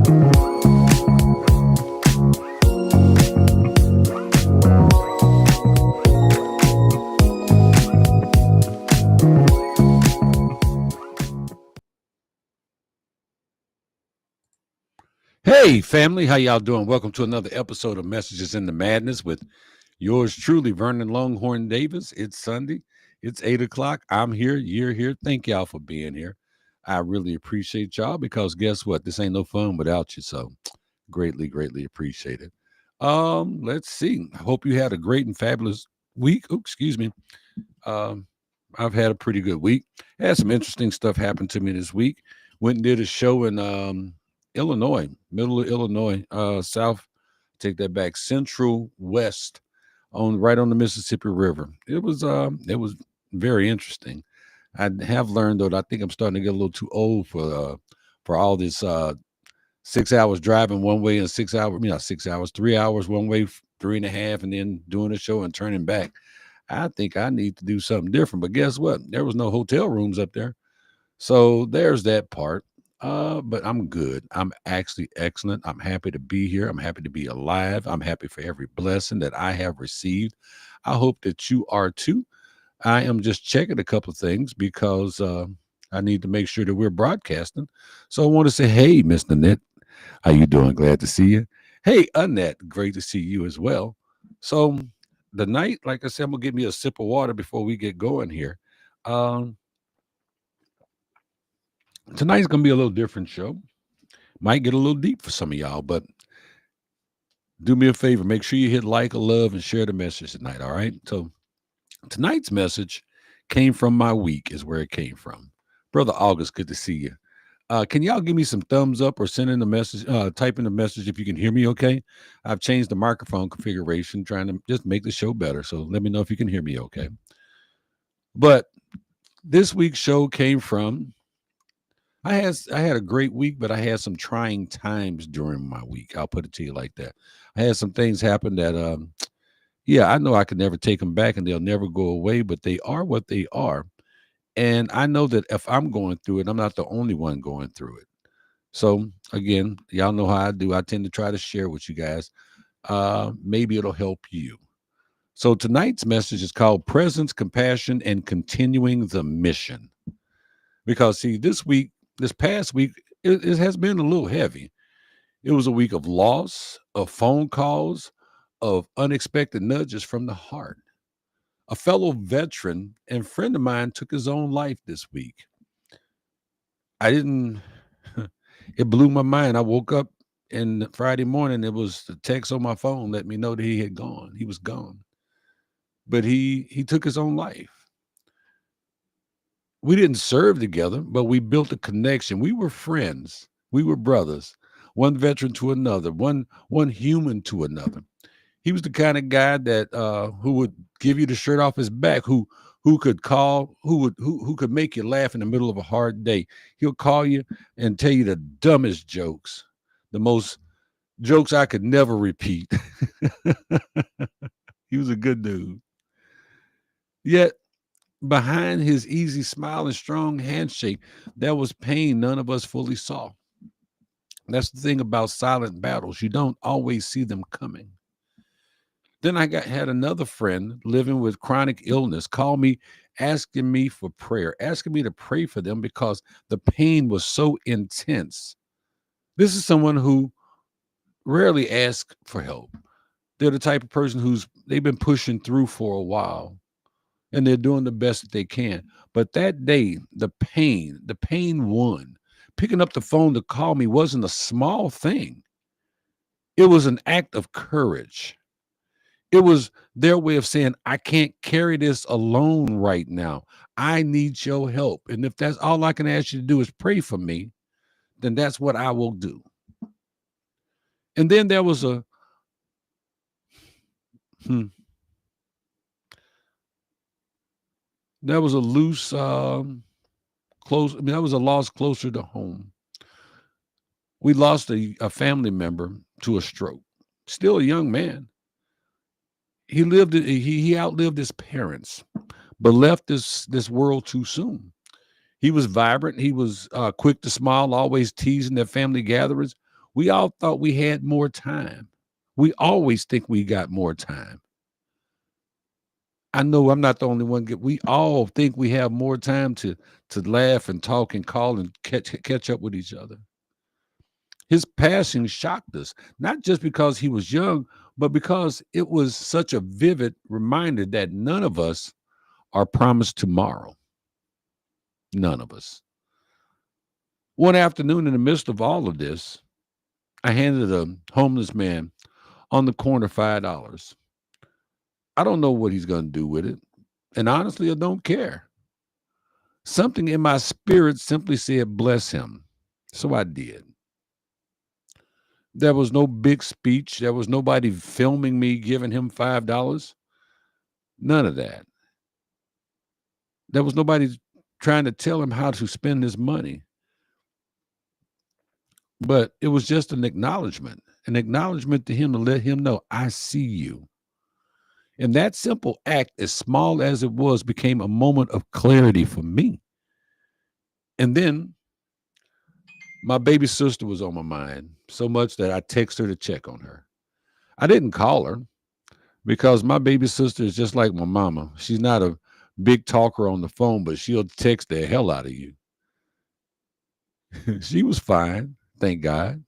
Hey, family, how y'all doing? Welcome to another episode of Messages in the Madness with yours truly, Vernon Longhorn Davis. It's Sunday. It's 8 o'clock. I'm here. You're here. Thank y'all for being here. I really appreciate y'all because guess what? This ain't no fun without you. So greatly, greatly appreciate it. Let's see. I hope you had a great and fabulous week. Oh, excuse me. Um, I've had a pretty good week. Had some interesting stuff happen to me this week. Went and did a show in Illinois, middle of Illinois, south, take that back, central west, on right on the Mississippi River. It was very interesting. I have learned though that I think I'm starting to get a little too old for all this 6 hours driving one way and 6 hours, 6 hours, 3 hours one way, 3.5, and then doing a show and turning back. I think I need to do something different. But guess what? There was no hotel rooms up there. So there's that part. But I'm good. I'm actually excellent. I'm happy to be here. I'm happy to be alive. I'm happy for every blessing that I have received. I hope that you are too. I am just checking a couple of things because I need to make sure that we're broadcasting. So I want to say, hey, Miss Nanette, how you doing? Glad to see you. Hey, Annette, great to see you as well. So the night, like I said, I'm gonna give me a sip of water before we get going here. Um, Tonight's gonna be a little different show. Might get a little deep for some of y'all, but do me a favor. Make sure you hit like or love and share the message tonight. All right. So tonight's message came from my week, is where it came from. Brother August, good to see you. Can y'all give me some thumbs up or send in the message, type in the message if you can hear me okay? I've changed the microphone configuration, trying to just make the show better. So let me know if you can hear me okay. But this week's show came from I had a great week, but I had some trying times during my week. I'll put it to you like that. I had some things happen that yeah, I know I could never take them back and they'll never go away, but they are what they are. And I know that if I'm going through it, I'm not the only one going through it. So again, y'all know how I do. I tend to try to share with you guys. Maybe it'll help you. So tonight's message is called Presence, Compassion, and Continuing the Mission. Because see, this past week, it has been a little heavy. It was a week of loss, of phone calls, of unexpected nudges from the heart. A fellow veteran and friend of mine took his own life this week. I didn't, it blew my mind. I woke up and Friday morning, it was the text on my phone let me know that he had gone. He was gone. But he took his own life. We didn't serve together, but we built a connection. We were friends. We were brothers. One veteran to another, one human to another. He was the kind of guy that who would give you the shirt off his back, who could call, who could make you laugh in the middle of a hard day. He'll call you and tell you the dumbest jokes, the most jokes I could never repeat. He was a good dude. Yet behind his easy smile and strong handshake, there was pain none of us fully saw. That's the thing about silent battles. You don't always see them coming. Then had another friend living with chronic illness call me asking me for prayer, asking me to pray for them because the pain was so intense. This is someone who rarely asks for help. They're the type of person they've been pushing through for a while and they're doing the best that they can. But that day, the pain won. Picking up the phone to call me wasn't a small thing. It was an act of courage. It was their way of saying, I can't carry this alone right now. I need your help. And if that's all I can ask you to do is pray for me, then that's what I will do. And then there was a there was a loose that was a loss closer to home. We lost a family member to a stroke. Still a young man. He outlived his parents, but left this world too soon. He was vibrant. He was quick to smile, always teasing their family gatherings. We all thought we had more time. We always think we got more time. I know I'm not the only one. We all think we have more time to laugh and talk and call and catch up with each other. His passing shocked us, not just because he was young, but because it was such a vivid reminder that none of us are promised tomorrow. None of us. One afternoon, in the midst of all of this, I handed a homeless man on the corner $5. I don't know what he's going to do with it. And honestly, I don't care. Something in my spirit simply said, bless him. So I did. There was no big speech. There was nobody filming me giving him $5. None of that. There was nobody trying to tell him how to spend his money. But it was just an acknowledgement to him to let him know, I see you. And that simple act, as small as it was, became a moment of clarity for me. And then my baby sister was on my mind so much that I texted her to check on her. I didn't call her because my baby sister is just like my mama. She's not a big talker on the phone, but she'll text the hell out of you. She was fine, thank God.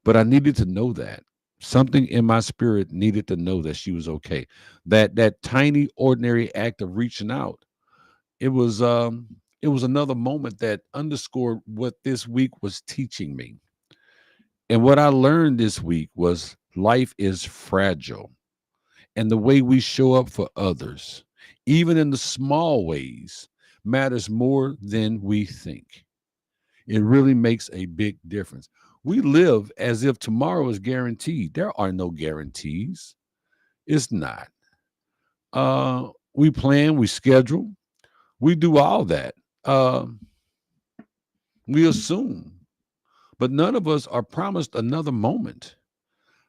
But I needed to know that. Something in my spirit needed to know that she was okay. That tiny, ordinary act of reaching out. It was another moment that underscored what this week was teaching me. And what I learned this week was life is fragile. And the way we show up for others, even in the small ways, matters more than we think. It really makes a big difference. We live as if tomorrow is guaranteed. There are no guarantees. It's not. We plan, we schedule, we do all that. We assume, but none of us are promised another moment.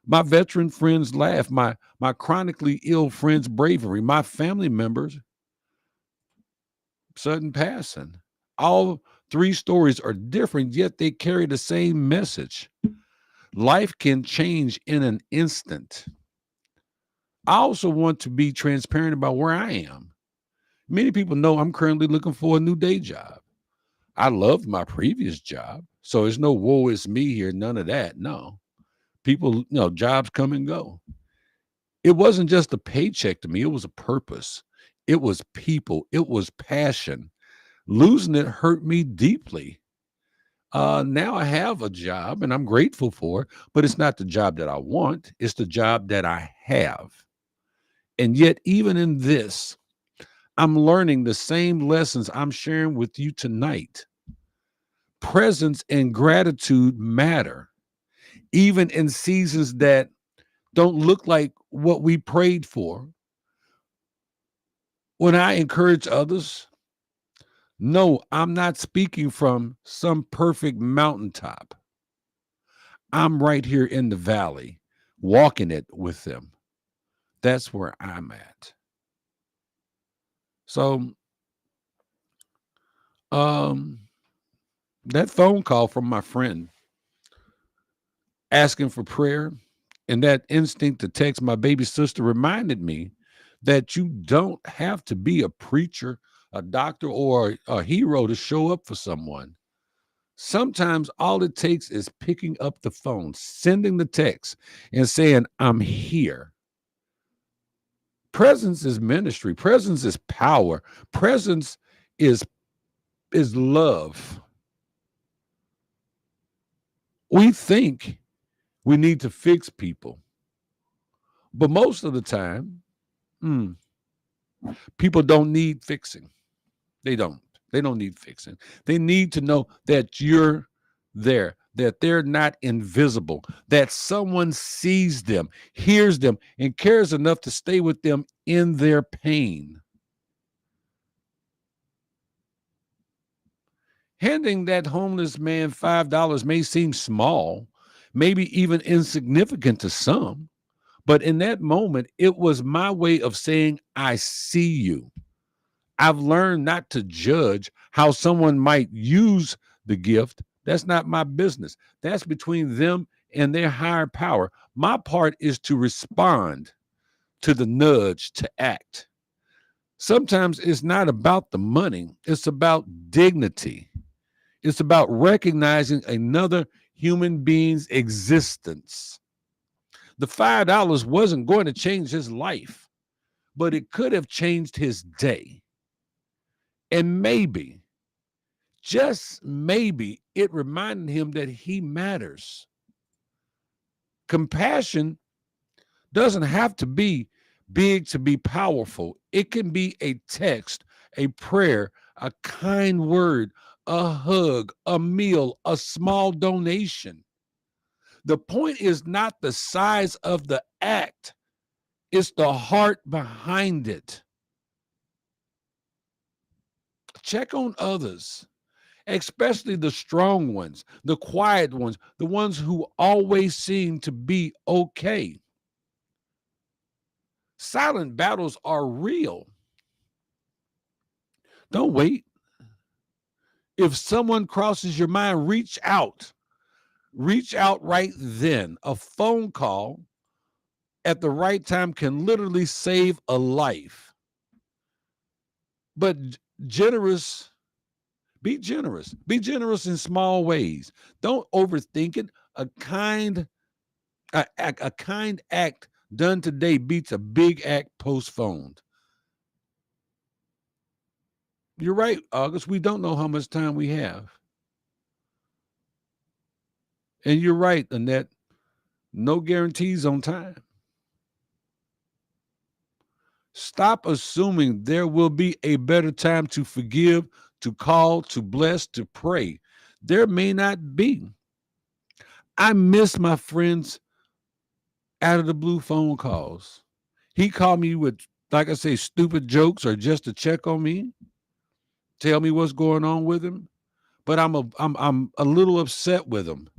My veteran friends laugh, my chronically ill friends' bravery, my family members' sudden passing. All three stories are different, yet they carry the same message. Life can change in an instant. I also want to be transparent about where I am. Many people know I'm currently looking for a new day job. I loved my previous job, so there's no woe is me here, none of that. No. People, jobs come and go. It wasn't just a paycheck to me, it was a purpose. It was people, it was passion. Losing it hurt me deeply. Now I have a job and I'm grateful for it, but it's not the job that I want. It's the job that I have. And yet, even in this, I'm learning the same lessons I'm sharing with you tonight. Presence and gratitude matter, even in seasons that don't look like what we prayed for. When I encourage others, no, I'm not speaking from some perfect mountaintop. I'm right here in the valley, walking it with them. That's where I'm at. So, that phone call from my friend asking for prayer and that instinct to text my baby sister reminded me that you don't have to be a preacher, a doctor, or a hero to show up for someone. Sometimes all it takes is picking up the phone, sending the text, and saying, I'm here. Presence is ministry. Presence is power. Presence is love. We think we need to fix people, but most of the time, people don't need fixing. They don't. They don't need fixing. They need to know that you're there, that they're not invisible, that someone sees them, hears them, and cares enough to stay with them in their pain. Handing that homeless man $5 may seem small, maybe even insignificant to some, but in that moment, it was my way of saying, I see you. I've learned not to judge how someone might use the gift. That's not my business. That's between them and their higher power. My part is to respond to the nudge to act. Sometimes it's not about the money, it's about dignity. It's about recognizing another human being's existence. The $5 wasn't going to change his life, but it could have changed his day. And maybe, just maybe, it reminded him that he matters. Compassion doesn't have to be big to be powerful. It can be a text, a prayer, a kind word, a hug, a meal, a small donation. The point is not the size of the act, it's the heart behind it. Check on others, especially the strong ones, the quiet ones, the ones who always seem to be okay. Silent battles are real. Don't wait. If someone crosses your mind, reach out. Reach out right then. A phone call at the right time can literally save a life. But generous, be generous. Be generous in small ways. Don't overthink it. A kind act done today beats a big act postponed. You're right, August. We don't know how much time we have. And you're right, Annette. No guarantees on time. Stop assuming there will be a better time to forgive, to call, to bless, to pray. There may not be. I miss my friends out of the blue phone calls. He called me with, like I say, stupid jokes or just to check on me, tell me what's going on with him. But I'm a little upset with him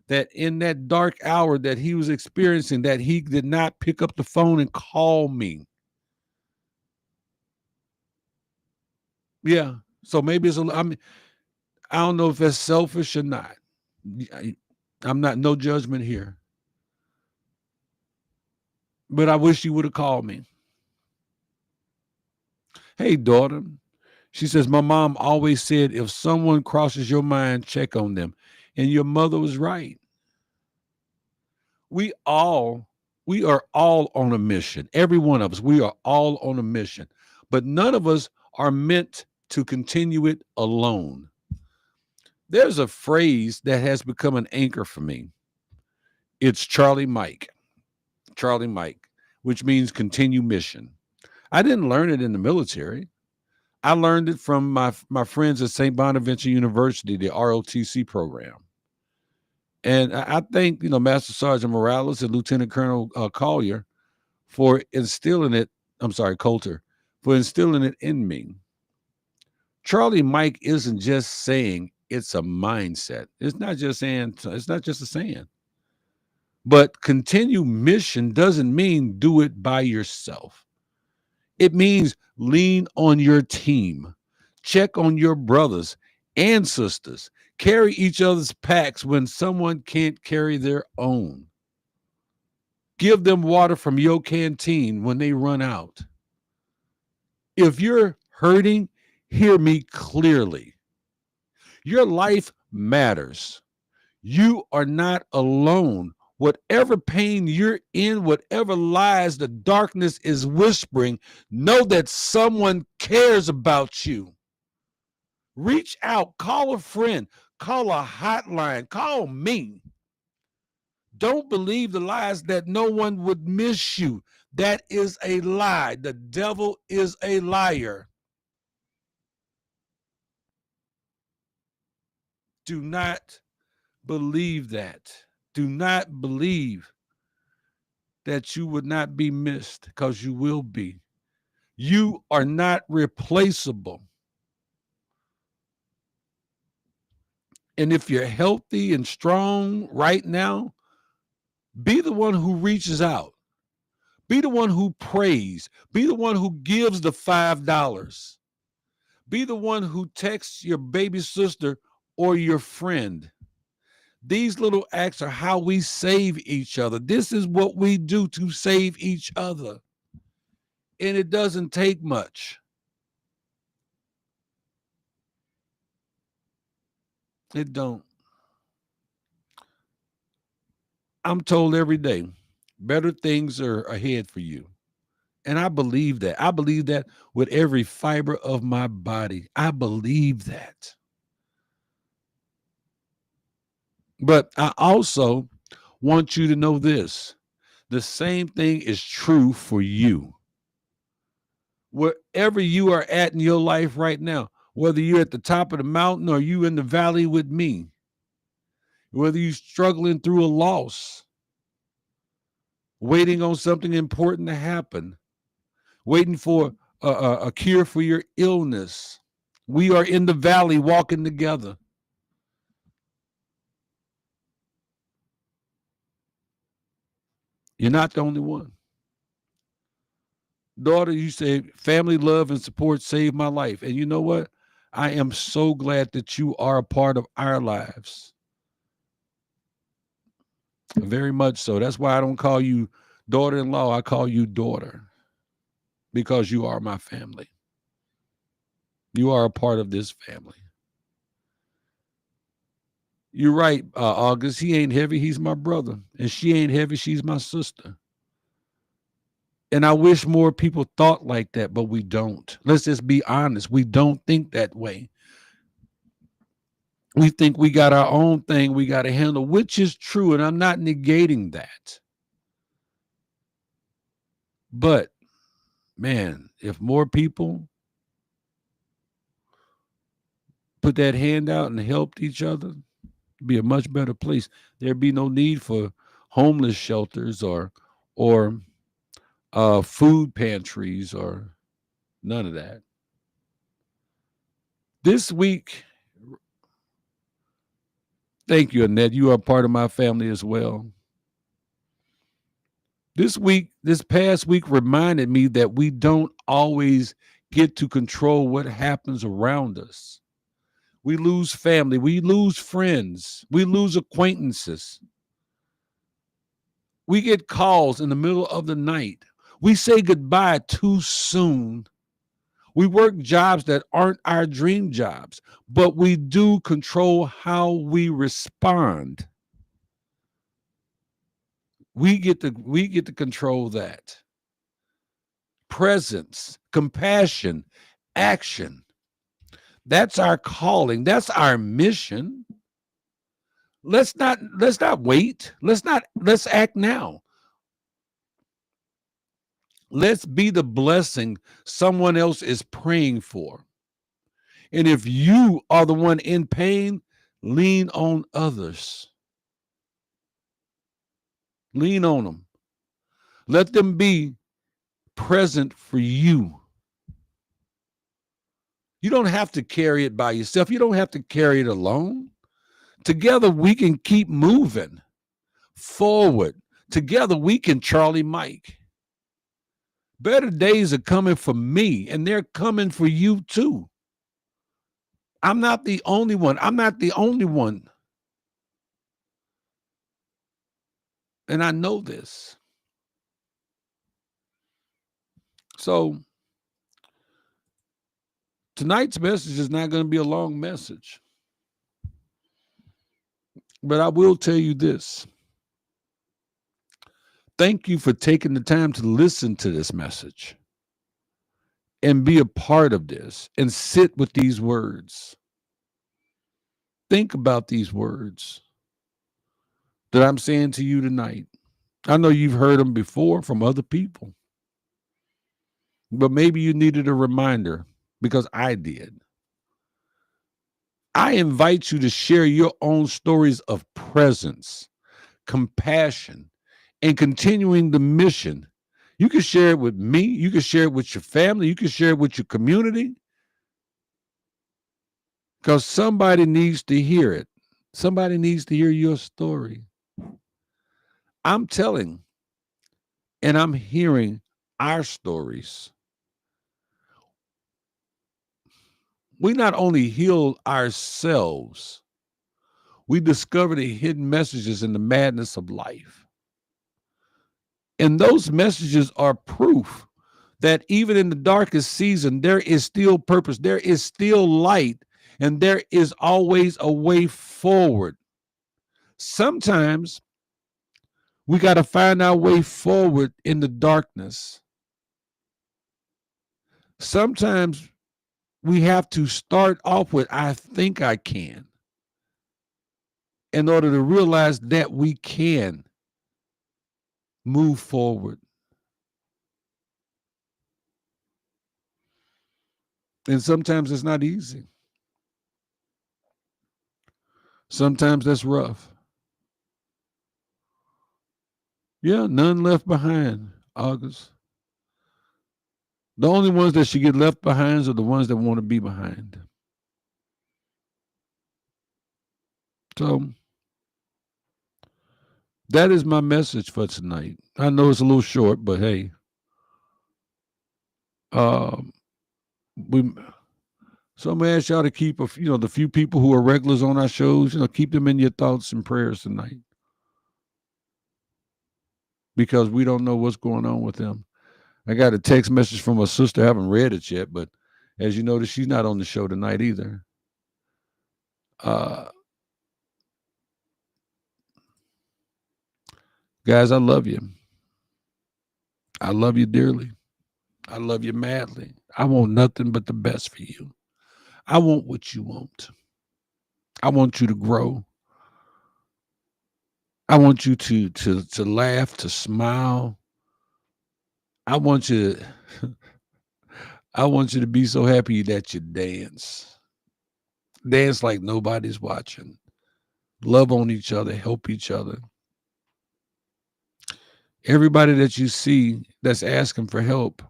that in that dark hour that he was experiencing, that he did not pick up the phone and call me. Yeah. So maybe I don't know if that's selfish or not. I'm not, no judgment here. But I wish you would have called me. Hey, daughter. She says, my mom always said, if someone crosses your mind, check on them. And your mother was right. We all, we are all on a mission. Every one of us, we are all on a mission. But none of us are meant to continue it alone. There's a phrase that has become an anchor for me. It's Charlie Mike, which means continue mission. I didn't learn it in the military. I learned it from my friends at St. Bonaventure University, the ROTC program. And I thank, Master Sergeant Morales and Lieutenant Colonel Collier for instilling it. I'm sorry, Coulter, for instilling it in me. Charlie Mike isn't just saying it's a mindset. It's not just a saying. But continue mission doesn't mean do it by yourself. It means lean on your team, check on your brothers and sisters, carry each other's packs when someone can't carry their own. Give them water from your canteen when they run out. If you're hurting, hear me clearly. Your life matters. You are not alone. Whatever pain you're in, whatever lies the darkness is whispering, know that someone cares about you. Reach out, call a friend, call a hotline, call me. Don't believe the lies that no one would miss you. That is a lie. The devil is a liar. Do not believe that. Do not believe that you would not be missed, because you will be. You are not replaceable. And if you're healthy and strong right now, be the one who reaches out. Be the one who prays. Be the one who gives the $5. Be the one who texts your baby sister or your friend. These little acts are how we save each other. This is what we do to save each other. And it doesn't take much. It don't. I'm told every day, better things are ahead for you. And I believe that. I believe that with every fiber of my body. I believe that. But I also want you to know this. The same thing is true for you. Wherever you are at in your life right now, whether you're at the top of the mountain or you in the valley with me, whether you're struggling through a loss, waiting on something important to happen, waiting for a cure for your illness, we are in the valley walking together. You're not the only one. Daughter, you say family love and support saved my life. And you know what? I am so glad that you are a part of our lives. Very much so. That's why I don't call you daughter-in-law. I call you daughter because you are my family. You are a part of this family. You're right, August. He ain't heavy. He's my brother. And she ain't heavy. She's my sister. And I wish more people thought like that, but we don't. Let's just be honest. We don't think that way. We think we got our own thing we got to handle, which is true. And I'm not negating that. But man, if more people put that hand out and helped each other, it'd be a much better place. There'd be no need for homeless shelters or food pantries or none of that. This week, thank you, Annette. You are part of my family as well. This past week reminded me that we don't always get to control what happens around us. We lose family, we lose friends, we lose acquaintances. We get calls in the middle of the night. We say goodbye too soon. We work jobs that aren't our dream jobs, but we do control how we respond. We get to control that. Presence, compassion, action. That's our calling. That's our mission. Let's not wait. Let's act now. Let's be the blessing someone else is praying for. And if you are the one in pain, lean on others. Lean on them. Let them be present for you. You don't have to carry it by yourself. You don't have to carry it alone. Together, we can keep moving forward. Together, we can Charlie Mike. Better days are coming for me, and they're coming for you too. I'm not the only one. I'm not the only one. And I know this. So tonight's message is not going to be a long message. But I will tell you this. Thank you for taking the time to listen to this message and be a part of this and sit with these words. Think about these words that I'm saying to you tonight. I know you've heard them before from other people, but maybe you needed a reminder because I did. I invite you to share your own stories of presence, compassion, and continuing the mission. You can share it with me. You can share it with your family. You can share it with your community because somebody needs to hear it. Somebody needs to hear your story. I'm telling and I'm hearing our stories. We not only heal ourselves, We discover the hidden messages in the madness of life. And those messages are proof that even in the darkest season, there is still purpose, there is still light, and there is always a way forward. Sometimes we got to find our way forward in the darkness. Sometimes we have to start off with, I think I can, in order to realize that we can move forward. And sometimes it's not easy. Sometimes that's rough. Yeah, none left behind, August. The only ones that should get left behind are the ones that want to be behind. So that is my message for tonight. I know it's a little short, but hey, we. So I'm gonna ask y'all to keep the few people who are regulars on our shows, keep them in your thoughts and prayers tonight, because we don't know what's going on with them. I got a text message from a sister. I haven't read it yet, but as you notice, she's not on the show tonight either. Guys, I love you. I love you dearly. I love you madly. I want nothing but the best for you. I want what you want. I want you to grow. I want you to laugh, to smile. I want you to be so happy that you dance. Dance like nobody's watching. Love on each other, help each other. Everybody that you see that's asking for help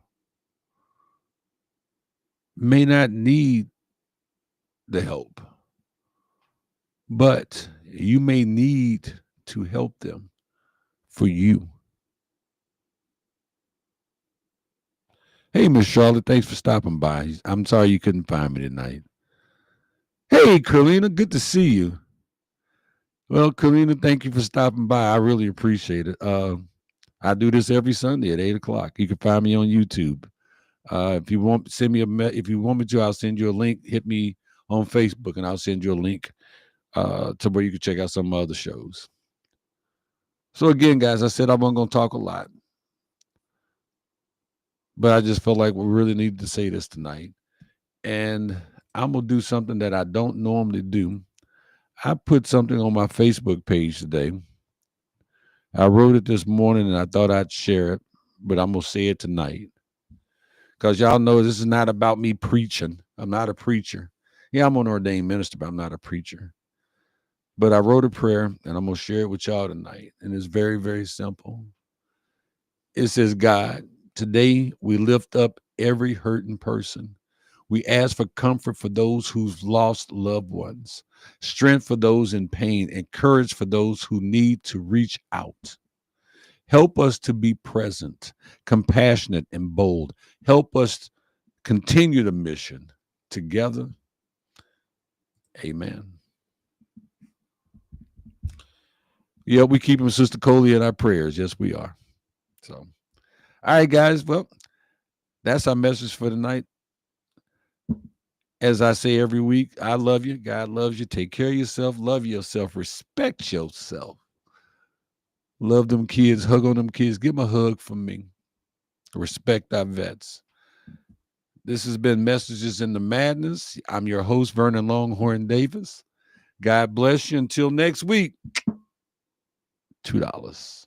may not need the help, but you may need to help them for you. Hey, Miss Charlotte, thanks for stopping by. I'm sorry you couldn't find me tonight. Hey, Carlina, good to see you. Well, Carlina, thank you for stopping by. I really appreciate it. I do this every Sunday at 8:00. You can find me on YouTube. If you want, if you want me to, I'll send you a link. Hit me on Facebook, and I'll send you a link to where you can check out some other shows. So again, guys, I said I wasn't going to talk a lot, but I just felt like we really needed to say this tonight. And I'm going to do something that I don't normally do. I put something on my Facebook page today. I wrote it this morning, and I thought I'd share it, but I'm going to say it tonight. Because y'all know this is not about me preaching. I'm not a preacher. Yeah, I'm an ordained minister, but I'm not a preacher. But I wrote a prayer, and I'm going to share it with y'all tonight. And it's very, very simple. It says, God, today we lift up every hurting person. We ask for comfort for those who've lost loved ones, strength for those in pain, and courage for those who need to reach out. Help us to be present, compassionate, and bold. Help us continue the mission together. Amen. Yeah, we keep him, Sister Coley, in our prayers. Yes, we are. So, all right, guys. Well, that's our message for tonight. As I say every week, I love you. God loves you. Take care of yourself. Love yourself. Respect yourself. Love them kids. Hug on them kids. Give them a hug from me. Respect our vets. This has been Messages in the Madness. I'm your host, Vernon Longhorn Davis. God bless you. Until next week, $2.